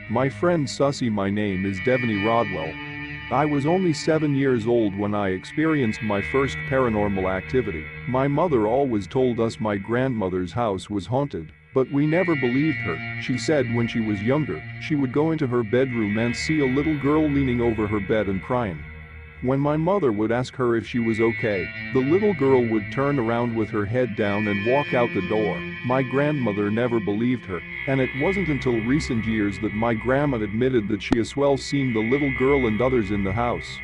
My friend Sussy, my name is Devaney Rodwell. I was only 7 years old when I experienced my first paranormal activity. My mother always told us my grandmother's house was haunted, but we never believed her. She said when she was younger, she would go into her bedroom and see a little girl leaning over her bed and crying. When my mother would ask her if she was okay, the little girl would turn around with her head down and walk out the door. My grandmother never believed her, and it wasn't until recent years that my grandma admitted that she as well seen the little girl and others in the house.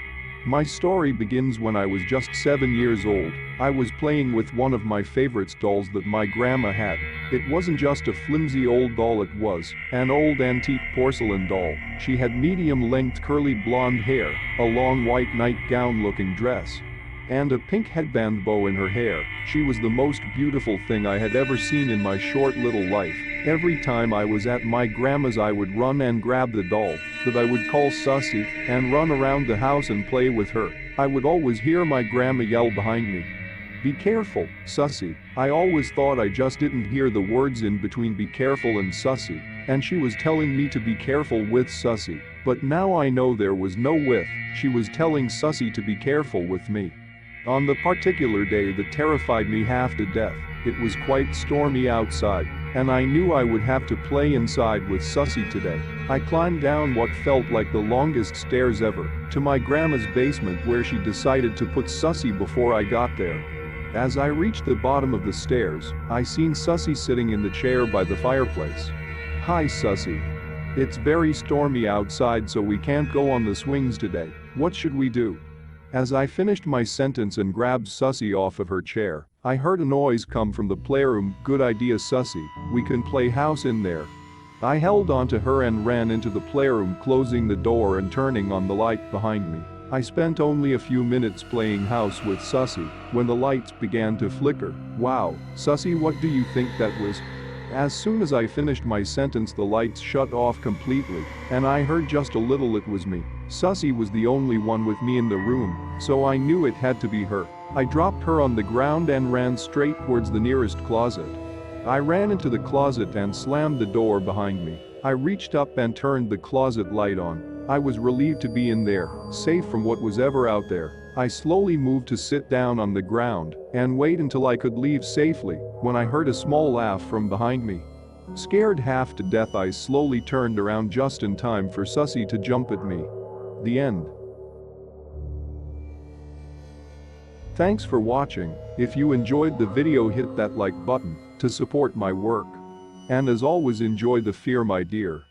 My story begins when I was just 7 years old. I was playing with one of my favorite dolls that my grandma had. It wasn't just a flimsy old doll, it was an old antique porcelain doll. She had medium-length curly blonde hair, a long white nightgown looking dress, and a pink headband bow in her hair. She was the most beautiful thing I had ever seen in my short little life. Every time I was at my grandma's I would run and grab the doll that I would call Sussy and run around the house and play with her. I would always hear my grandma yell behind me, "Be careful, Sussy." I always thought I just didn't hear the words in between be careful and Sussy, and she was telling me to be careful with Sussy. But now I know there was no with, she was telling Sussy to be careful with me. On the particular day that terrified me half to death, it was quite stormy outside, and I knew I would have to play inside with Sussy today. I climbed down what felt like the longest stairs ever, to my grandma's basement where she decided to put Sussy before I got there. As I reached the bottom of the stairs, I seen Sussy sitting in the chair by the fireplace. "Hi Sussy. It's very stormy outside so we can't go on the swings today. What should we do?" As I finished my sentence and grabbed Sussy off of her chair, I heard a noise come from the playroom. "Good idea Sussy, we can play house in there." I held onto her and ran into the playroom, closing the door and turning on the light behind me. I spent only a few minutes playing house with Sussy when the lights began to flicker. "Wow, Sussy, what do you think that was?" As soon as I finished my sentence, the lights shut off completely, and I heard just a little. It was me. Sussy was the only one with me in the room, so I knew it had to be her. I dropped her on the ground and ran straight towards the nearest closet. I ran into the closet and slammed the door behind me. I reached up and turned the closet light on. I was relieved to be in there, safe from what was ever out there. I slowly moved to sit down on the ground and wait until I could leave safely when I heard a small laugh from behind me. Scared half to death, I slowly turned around just in time for Sussy to jump at me. The end. Thanks for watching. If you enjoyed the video, hit that like button to support my work. And as always, enjoy the fear, my dear.